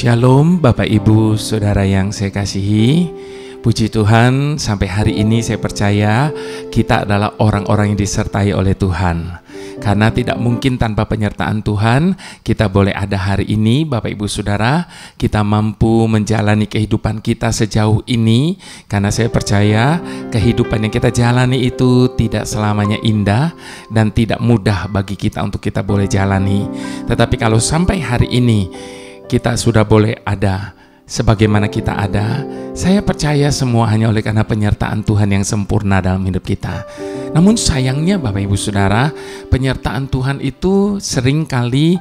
Shalom Bapak Ibu Saudara yang saya kasihi. Puji Tuhan, sampai hari ini saya percaya kita adalah orang-orang yang disertai oleh Tuhan. Karena tidak mungkin tanpa penyertaan Tuhan kita boleh ada hari ini Bapak Ibu Saudara. Kita mampu menjalani kehidupan kita sejauh ini. Karena saya percaya kehidupan yang kita jalani itu tidak selamanya indah dan tidak mudah bagi kita untuk kita boleh jalani. Tetapi kalau sampai hari ini kita sudah boleh ada sebagaimana kita ada, saya percaya semua hanya oleh karena penyertaan Tuhan yang sempurna dalam hidup kita. Namun sayangnya Bapak Ibu Saudara, penyertaan Tuhan itu seringkali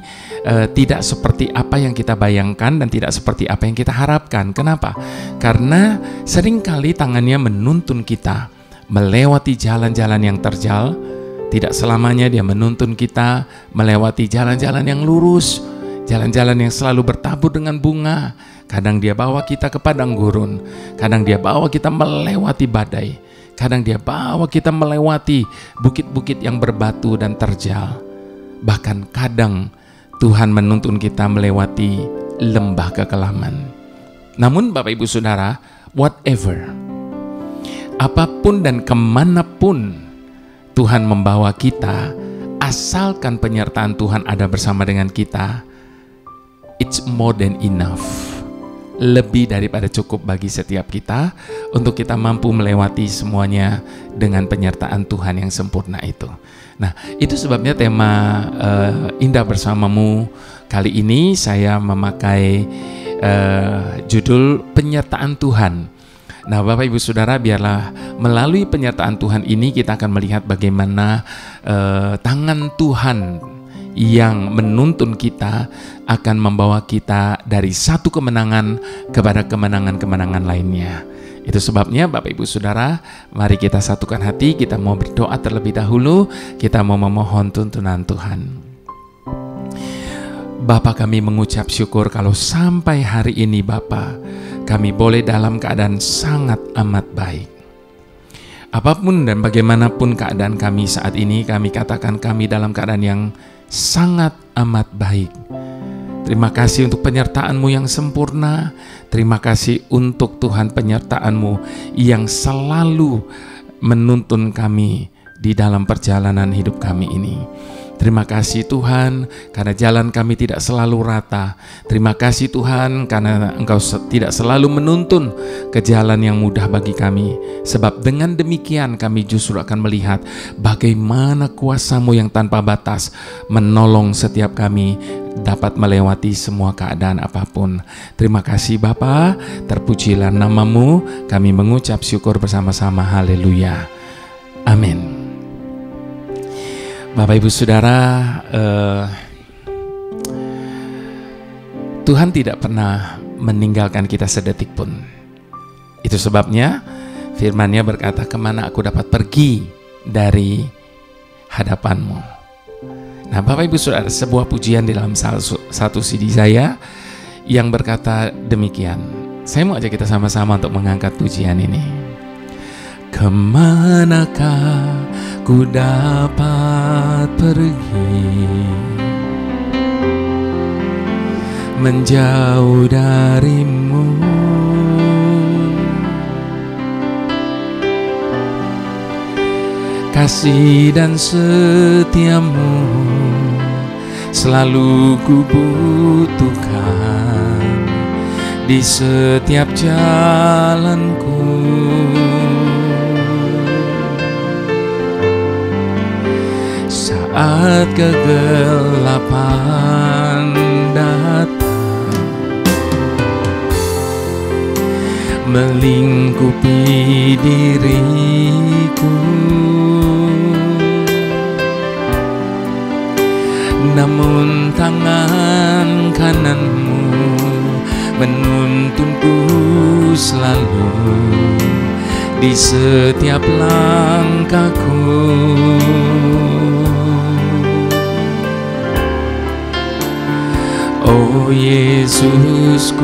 tidak seperti apa yang kita bayangkan dan tidak seperti apa yang kita harapkan. Kenapa? Karena seringkali tangannya menuntun kita melewati jalan-jalan yang terjal. Tidak selamanya dia menuntun kita melewati jalan-jalan yang lurus, jalan-jalan yang selalu bertabur dengan bunga. Kadang dia bawa kita ke padang gurun, kadang dia bawa kita melewati badai, kadang dia bawa kita melewati bukit-bukit yang berbatu dan terjal. Bahkan kadang Tuhan menuntun kita melewati lembah kekelaman. Namun Bapak Ibu Saudara, whatever, apapun dan kemanapun Tuhan membawa kita, asalkan penyertaan Tuhan ada bersama dengan kita, it's more than enough. Lebih daripada cukup bagi setiap kita untuk kita mampu melewati semuanya dengan penyertaan Tuhan yang sempurna itu. Nah, itu sebabnya tema Indah Bersamamu kali ini saya memakai judul Penyertaan Tuhan. Nah, Bapak Ibu Saudara, biarlah melalui penyertaan Tuhan ini kita akan melihat bagaimana tangan Tuhan yang menuntun kita akan membawa kita dari satu kemenangan kepada kemenangan-kemenangan lainnya. Itu sebabnya Bapak Ibu Saudara, mari kita satukan hati, kita mau berdoa terlebih dahulu, kita mau memohon tuntunan Tuhan. Bapa, kami mengucap syukur kalau sampai hari ini Bapa, kami boleh dalam keadaan sangat amat baik. Apapun dan bagaimanapun keadaan kami saat ini, kami katakan kami dalam keadaan yang sangat amat baik. Terima kasih untuk penyertaan-Mu yang sempurna. Terima kasih untuk Tuhan penyertaan-Mu yang selalu menuntun kami di dalam perjalanan hidup kami ini. Terima kasih Tuhan karena jalan kami tidak selalu rata. Terima kasih Tuhan karena Engkau tidak selalu menuntun ke jalan yang mudah bagi kami. Sebab dengan demikian kami justru akan melihat bagaimana kuasa-Mu yang tanpa batas menolong setiap kami dapat melewati semua keadaan apapun. Terima kasih Bapa, terpujilah nama-Mu. Kami mengucap syukur bersama-sama. Haleluya. Amin. Bapak Ibu Saudara, Tuhan tidak pernah meninggalkan kita sedetik pun. Itu sebabnya firman-Nya berkata, kemana aku dapat pergi dari hadapan-Mu. Nah Bapak Ibu Saudara, sebuah pujian di dalam satu CD saya yang berkata demikian. Saya mau ajak kita sama-sama untuk mengangkat pujian ini. Kemanakah ku dapat pergi menjauh dari-Mu? Kasih dan setia-Mu selalu ku butuhkan di setiap jalanku. Saat kegelapan datang melingkupi diriku, namun tangan kanan-Mu menuntunku selalu di setiap langkahku. Oh Yesusku,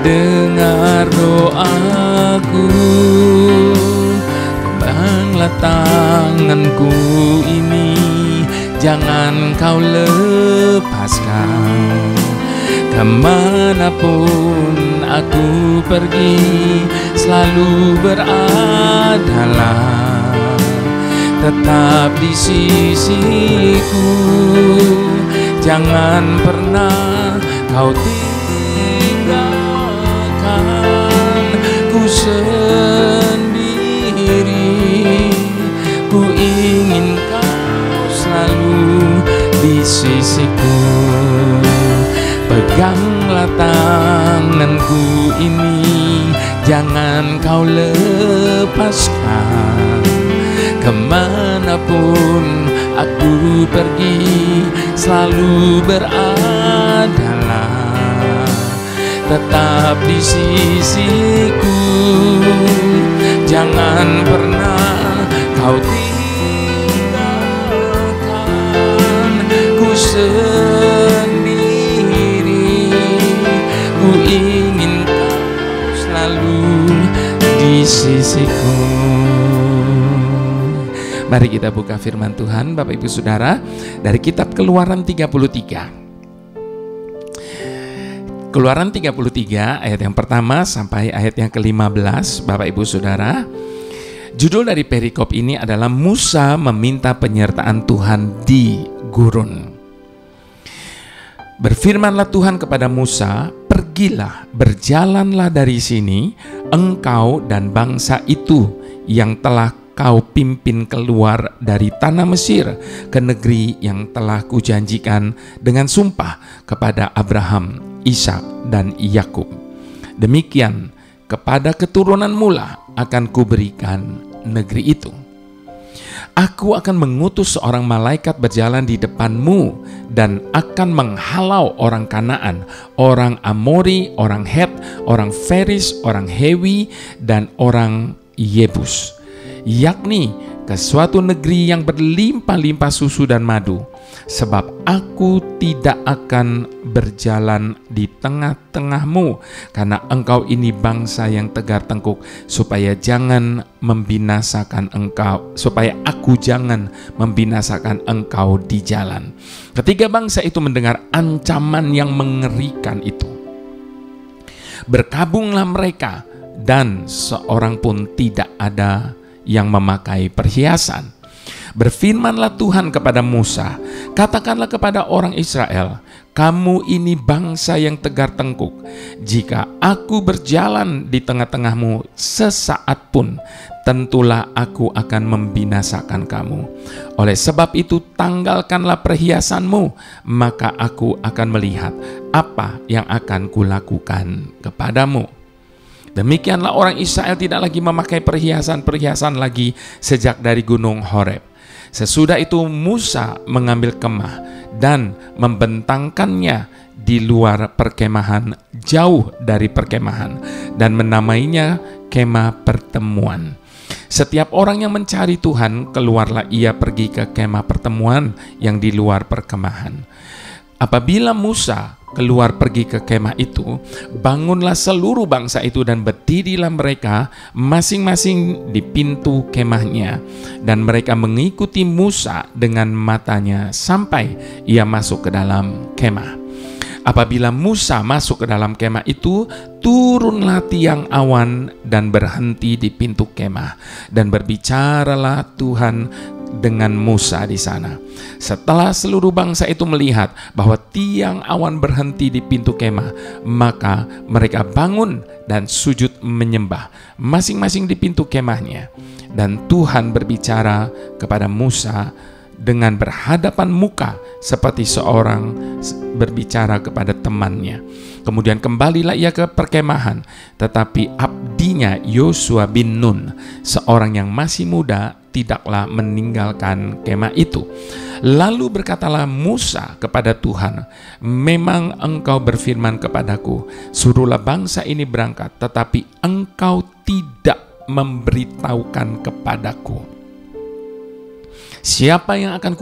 dengar doaku, tembanglah tanganku ini, jangan kau lepaskan. Kemanapun aku pergi, selalu beradalah, tetap di sisiku. Jangan pernah kau tinggalkan ku sendiri. Ku ingin kau selalu di sisiku. Peganglah tanganku ini, jangan kau lepaskan. Kemanapun aku pergi, selalu beradalah, tetap di sisiku. Jangan pernah kau tinggalkan ku sendiri. Ku ingin kau selalu di sisiku. Mari kita buka firman Tuhan, Bapak Ibu Saudara, dari kitab Keluaran 33. Keluaran 33 ayat yang pertama sampai ayat yang ke-15, Bapak Ibu Saudara. Judul dari perikop ini adalah Musa meminta penyertaan Tuhan di gurun. Berfirmanlah Tuhan kepada Musa, pergilah, berjalanlah dari sini, engkau dan bangsa itu yang telah kau pimpin keluar dari tanah Mesir ke negeri yang telah kujanjikan dengan sumpah kepada Abraham, Ishak, dan Yakub. Demikian kepada keturunan mula akan kuberikan negeri itu. Aku akan mengutus seorang malaikat berjalan di depanmu dan akan menghalau orang Kanaan, orang Amori, orang Het, orang Feris, orang Hewi, dan orang Yebus, yakni ke suatu negeri yang berlimpah-limpah susu dan madu. Sebab aku tidak akan berjalan di tengah-tengahmu, karena engkau ini bangsa yang tegar tengkuk, supaya aku jangan membinasakan engkau di jalan. Ketika bangsa itu mendengar ancaman yang mengerikan itu, berkabunglah mereka, dan seorang pun tidak ada yang memakai perhiasan. Berfirmanlah Tuhan kepada Musa, katakanlah kepada orang Israel, kamu ini bangsa yang tegar tengkuk. Jika aku berjalan di tengah-tengahmu sesaat pun, tentulah aku akan membinasakan kamu. Oleh sebab itu tanggalkanlah perhiasanmu, maka aku akan melihat apa yang akan kulakukan kepadamu. Demikianlah orang Israel tidak lagi memakai perhiasan-perhiasan lagi sejak dari gunung Horeb. Sesudah itu Musa mengambil kemah dan membentangkannya di luar perkemahan, jauh dari perkemahan, dan menamainya kemah pertemuan. Setiap orang yang mencari Tuhan, keluarlah ia pergi ke kemah pertemuan yang di luar perkemahan. Apabila Musa keluar pergi ke kemah itu, bangunlah seluruh bangsa itu dan berdirilah mereka masing-masing di pintu kemahnya, dan mereka mengikuti Musa dengan matanya sampai ia masuk ke dalam kemah. Apabila Musa masuk ke dalam kemah itu, turunlah tiang awan dan berhenti di pintu kemah, dan berbicaralah Tuhan dengan Musa di sana. Setelah seluruh bangsa itu melihat bahwa tiang awan berhenti di pintu kemah, maka mereka bangun dan sujud menyembah masing-masing di pintu kemahnya. Dan Tuhan berbicara kepada Musa dengan berhadapan muka seperti seorang berbicara kepada temannya. Kemudian kembalilah ia ke perkemahan, tetapi abdinya Yosua bin Nun, seorang yang masih muda, tidaklah meninggalkan kemah itu. Lalu berkatalah Musa kepada Tuhan, memang engkau berfirman kepadaku, suruhlah bangsa ini berangkat, tetapi engkau tidak memberitahukan kepadaku siapa yang akan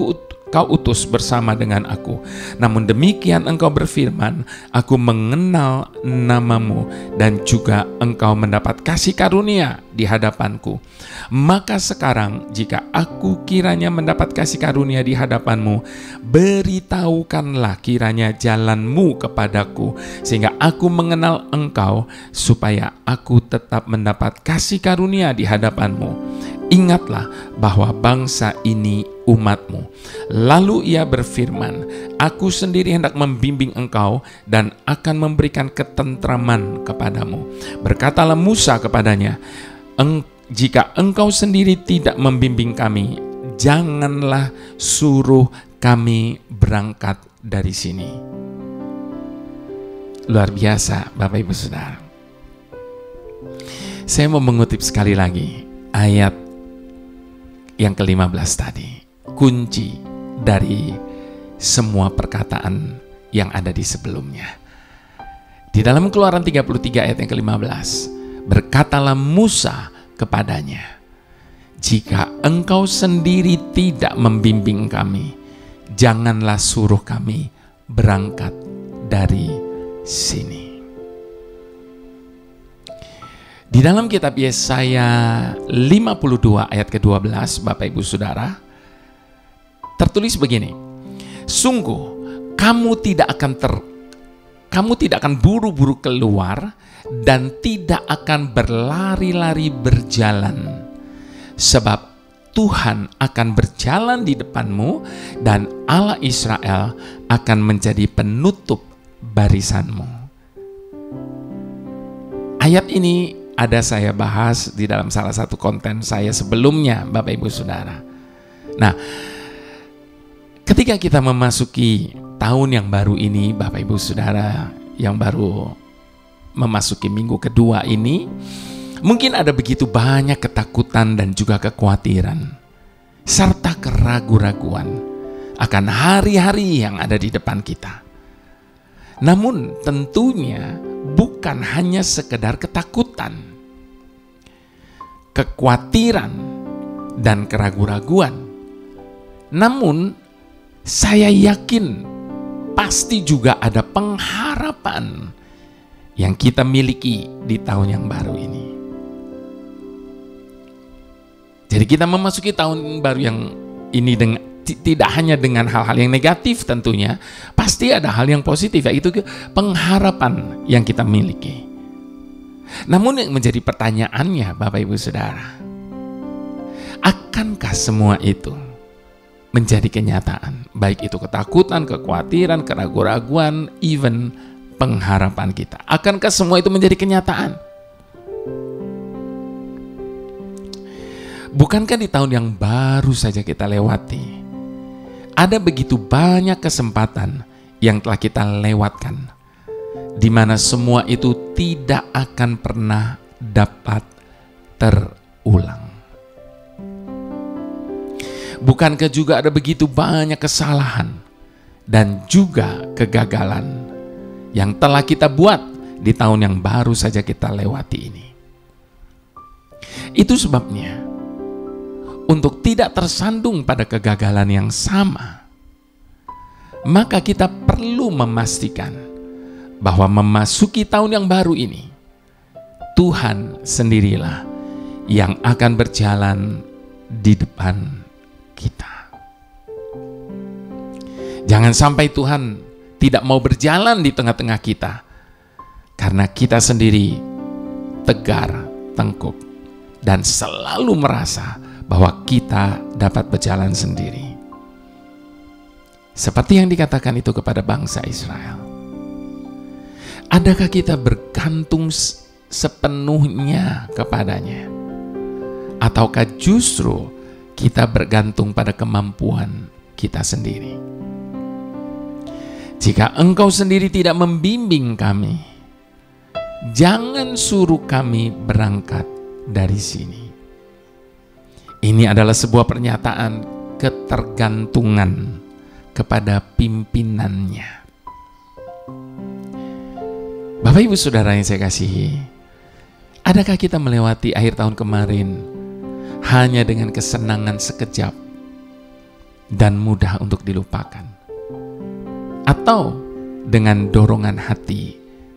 Kau utus bersama dengan aku. Namun demikian Engkau berfirman, aku mengenal namamu dan juga Engkau mendapat kasih karunia di hadapanku. Maka sekarang jika aku kiranya mendapat kasih karunia di hadapanmu, beritahukanlah kiranya jalanmu kepadaku, sehingga aku mengenal Engkau, supaya aku tetap mendapat kasih karunia di hadapanmu. Ingatlah bahwa bangsa ini umatmu. Lalu ia berfirman, aku sendiri hendak membimbing engkau dan akan memberikan ketentraman kepadamu. Berkatalah Musa kepadanya, jika engkau sendiri tidak membimbing kami, janganlah suruh kami berangkat dari sini. Luar biasa Bapak Ibu Saudara. Saya mau mengutip sekali lagi ayat yang ke-15 tadi, kunci dari semua perkataan yang ada di sebelumnya. Di dalam Keluaran 33 ayat yang ke-15, berkatalah Musa kepadanya, jika engkau sendiri tidak membimbing kami, janganlah suruh kami berangkat dari sini. Di dalam kitab Yesaya 52 ayat ke-12, Bapak Ibu Saudara, tertulis begini, sungguh kamu tidak akan buru-buru keluar dan tidak akan berlari-lari berjalan, sebab Tuhan akan berjalan di depanmu dan Allah Israel akan menjadi penutup barisanmu. Ayat ini ada saya bahas di dalam salah satu konten saya sebelumnya, Bapak Ibu Saudara. Nah, ketika kita memasuki tahun yang baru ini, Bapak Ibu Saudara, yang baru memasuki minggu kedua ini, mungkin ada begitu banyak ketakutan dan juga kekhawatiran, serta keraguan-raguan akan hari-hari yang ada di depan kita. Namun tentunya bukan hanya sekedar ketakutan, kekhawatiran, dan keraguan-raguan. Namun saya yakin pasti juga ada pengharapan yang kita miliki di tahun yang baru ini. Jadi kita memasuki tahun baru yang ini dengan tidak hanya dengan hal-hal yang negatif tentunya, pasti ada hal yang positif, yaitu pengharapan yang kita miliki. Namun yang menjadi pertanyaannya Bapak Ibu Saudara, akankah semua itu menjadi kenyataan? Baik itu ketakutan, kekhawatiran, keraguan-raguan, even pengharapan kita. Akankah semua itu menjadi kenyataan? Bukankah di tahun yang baru saja kita lewati, ada begitu banyak kesempatan yang telah kita lewatkan, di mana semua itu tidak akan pernah dapat terulang. Bukankah juga ada begitu banyak kesalahan dan juga kegagalan yang telah kita buat di tahun yang baru saja kita lewati ini? Itu sebabnya, untuk tidak tersandung pada kegagalan yang sama, maka kita perlu memastikan bahwa memasuki tahun yang baru ini, Tuhan sendirilah yang akan berjalan di depan kita. Jangan sampai Tuhan tidak mau berjalan di tengah-tengah kita karena kita sendiri tegar, tengkuk, dan selalu merasa bahwa kita dapat berjalan sendiri. Seperti yang dikatakan itu kepada bangsa Israel. Adakah kita bergantung sepenuhnya kepadanya? Ataukah justru kita bergantung pada kemampuan kita sendiri? Jika engkau sendiri tidak membimbing kami, jangan suruh kami berangkat dari sini. Ini adalah sebuah pernyataan ketergantungan kepada pimpinannya. Bapak Ibu Saudara yang saya kasihi, adakah kita melewati akhir tahun kemarin hanya dengan kesenangan sekejap dan mudah untuk dilupakan, atau dengan dorongan hati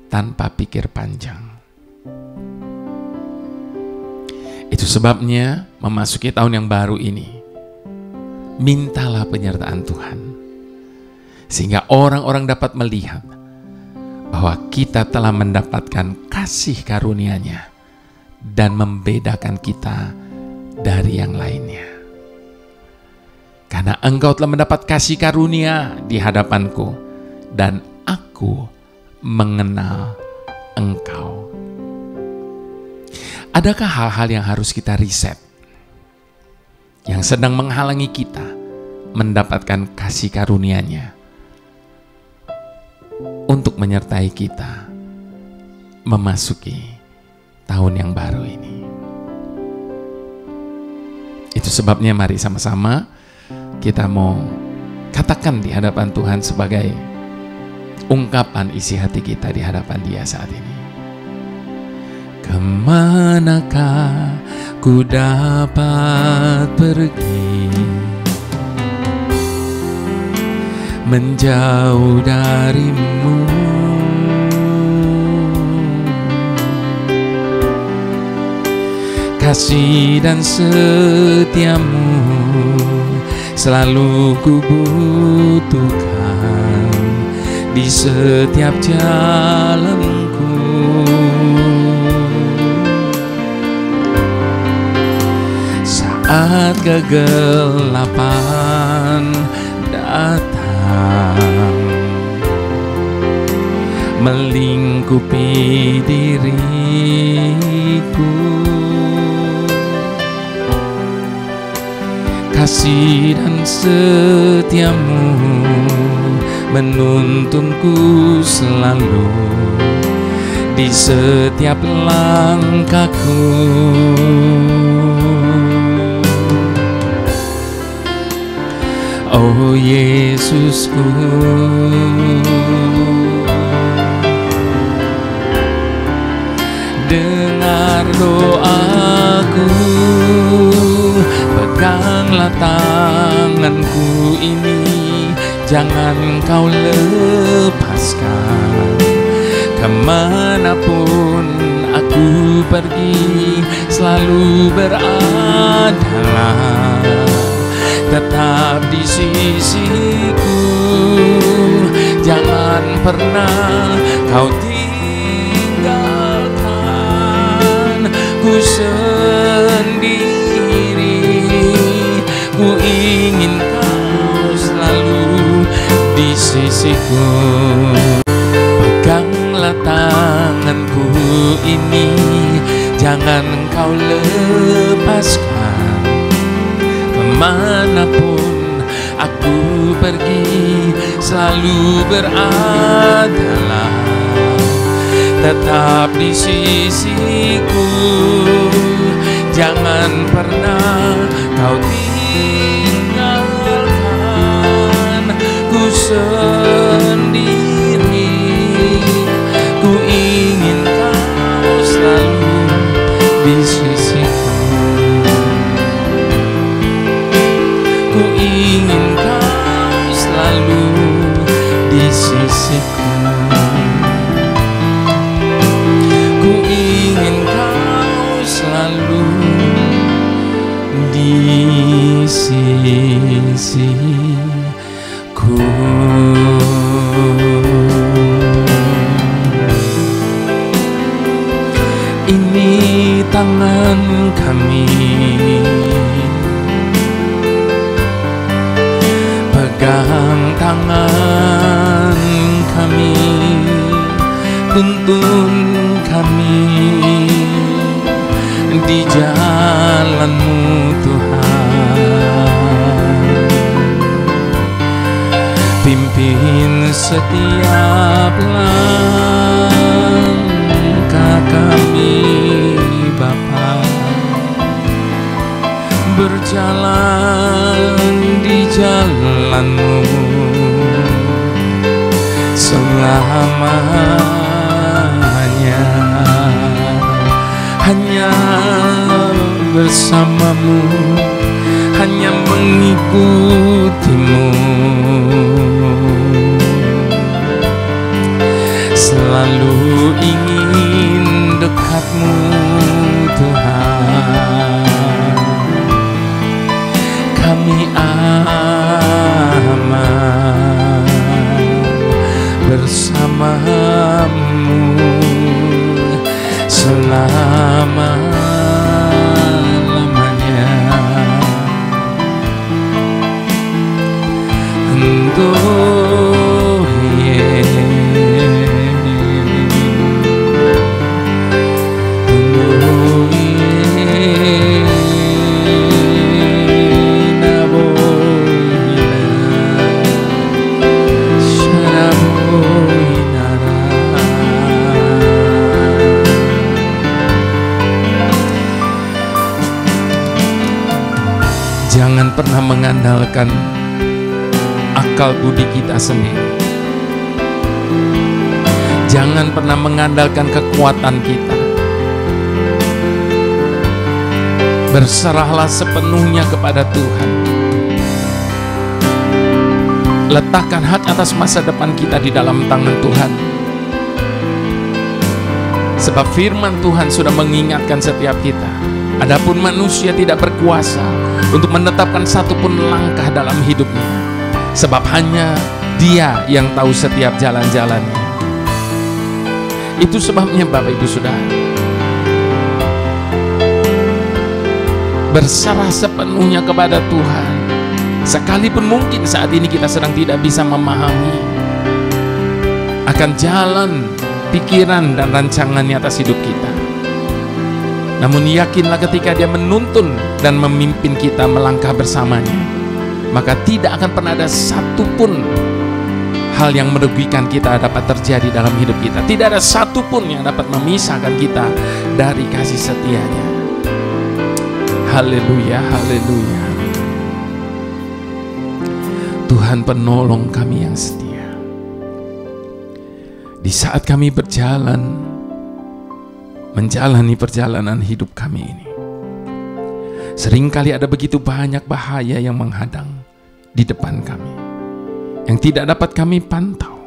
tanpa pikir panjang. Itu sebabnya memasuki tahun yang baru ini, mintalah penyertaan Tuhan, sehingga orang-orang dapat melihat bahwa kita telah mendapatkan kasih karunia-Nya dan membedakan kita dari yang lainnya. Karena engkau telah mendapat kasih karunia di hadapanku, dan aku mengenal engkau. Adakah hal-hal yang harus kita riset, yang sedang menghalangi kita mendapatkan kasih karunia-Nya untuk menyertai kita memasuki tahun yang baru ini? Itu sebabnya mari sama-sama kita mau katakan di hadapan Tuhan sebagai ungkapan isi hati kita di hadapan Dia saat ini. Kemanakah ku dapat pergi, menjauh darimu? Kasih dan setiamu selalu ku butuhkan di setiap jalanku. Saat kegelapan datang melingkupi diriku, kasih dan setiamu menuntunku selalu di setiap langkahku. Oh Yesusku, dengar doaku, peganglah tanganku ini, jangan kau lepaskan. Kemanapun aku pergi, selalu beradalah tetap di sisiku. Jangan pernah kau tinggalkan ku sendiri. Ku ingin kau selalu di sisiku. Peganglah tanganku ini, jangan kau lepaskan. Kemanapun aku pergi, selalu beradalah tetap di sisiku. Jangan pernah kau tinggalkan ku sendiri. Ku ingin kau selalu di sisiku. Ku ingin kau selalu di sisiku. Ku ingin kau selalu di sisiku. Ini tangan kami, pegang tangan kami, tuntun kami di jalan-Mu Tuhan. Pimpin setiap langkah kami Bapa, berjalan di jalan-Mu selamanya. Hanya bersama-Mu, hanya mengikutimu, selalu ingin dekatmu Tuhan. Kami aman bersamamu selama-lamanya. Oh yeah. Oh yeah. Jangan pernah mengandalkan akal budi kita sendiri. Jangan pernah mengandalkan kekuatan kita. Berserahlah sepenuhnya kepada Tuhan. Letakkan hak atas masa depan kita di dalam tangan Tuhan. Sebab firman Tuhan sudah mengingatkan setiap kita, adapun manusia tidak berkuasa untuk menetapkan satu pun langkah dalam hidupnya, sebab hanya Dia yang tahu setiap jalan-jalannya. Itu sebabnya Bapak Ibu Saudara, berserah sepenuhnya kepada Tuhan. Sekalipun mungkin saat ini kita sedang tidak bisa memahami akan jalan, pikiran, dan rancangannya atas hidup kita, namun yakinlah ketika Dia menuntun dan memimpin kita melangkah bersamanya, maka tidak akan pernah ada satupun hal yang merugikan kita dapat terjadi dalam hidup kita. Tidak ada satupun yang dapat memisahkan kita dari kasih setia-Nya. Haleluya, haleluya. Tuhan penolong kami yang setia. Di saat kami berjalan, menjalani perjalanan hidup kami ini, seringkali ada begitu banyak bahaya yang menghadang di depan kami, yang tidak dapat kami pantau.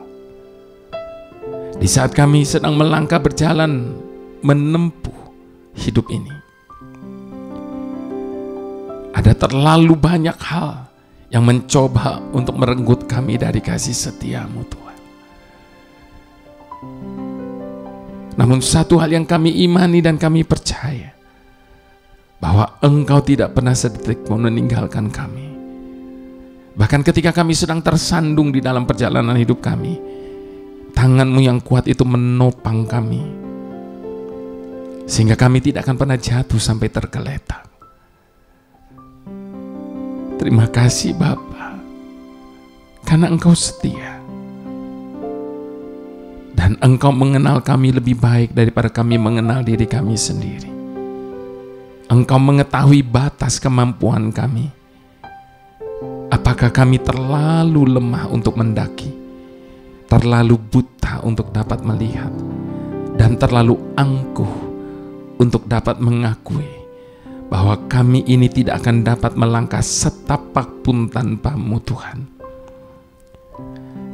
Di saat kami sedang melangkah berjalan menempuh hidup ini, ada terlalu banyak hal yang mencoba untuk merenggut kami dari kasih setia-Mu Tuhan. Namun satu hal yang kami imani dan kami percaya, bahwa Engkau tidak pernah sedetik pun meninggalkan kami. Bahkan ketika kami sedang tersandung di dalam perjalanan hidup kami, tangan-Mu yang kuat itu menopang kami, sehingga kami tidak akan pernah jatuh sampai tergeletak. Terima kasih Bapa, karena Engkau setia. Dan Engkau mengenal kami lebih baik daripada kami mengenal diri kami sendiri. Engkau mengetahui batas kemampuan kami. Apakah kami terlalu lemah untuk mendaki, terlalu buta untuk dapat melihat, dan terlalu angkuh untuk dapat mengakui bahwa kami ini tidak akan dapat melangkah setapak pun tanpa-Mu Tuhan.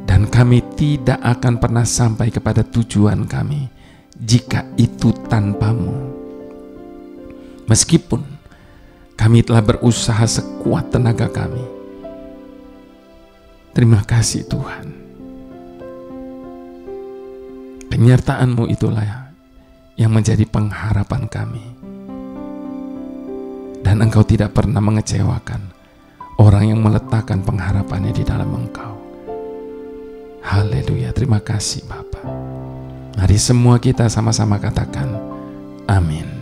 Dan kami tidak akan pernah sampai kepada tujuan kami jika itu tanpa-Mu. Meskipun kami telah berusaha sekuat tenaga kami. Terima kasih Tuhan. Penyertaan-Mu itulah yang menjadi pengharapan kami. Dan Engkau tidak pernah mengecewakan orang yang meletakkan pengharapannya di dalam Engkau. Haleluya, terima kasih Bapa. Mari semua kita sama-sama katakan amin.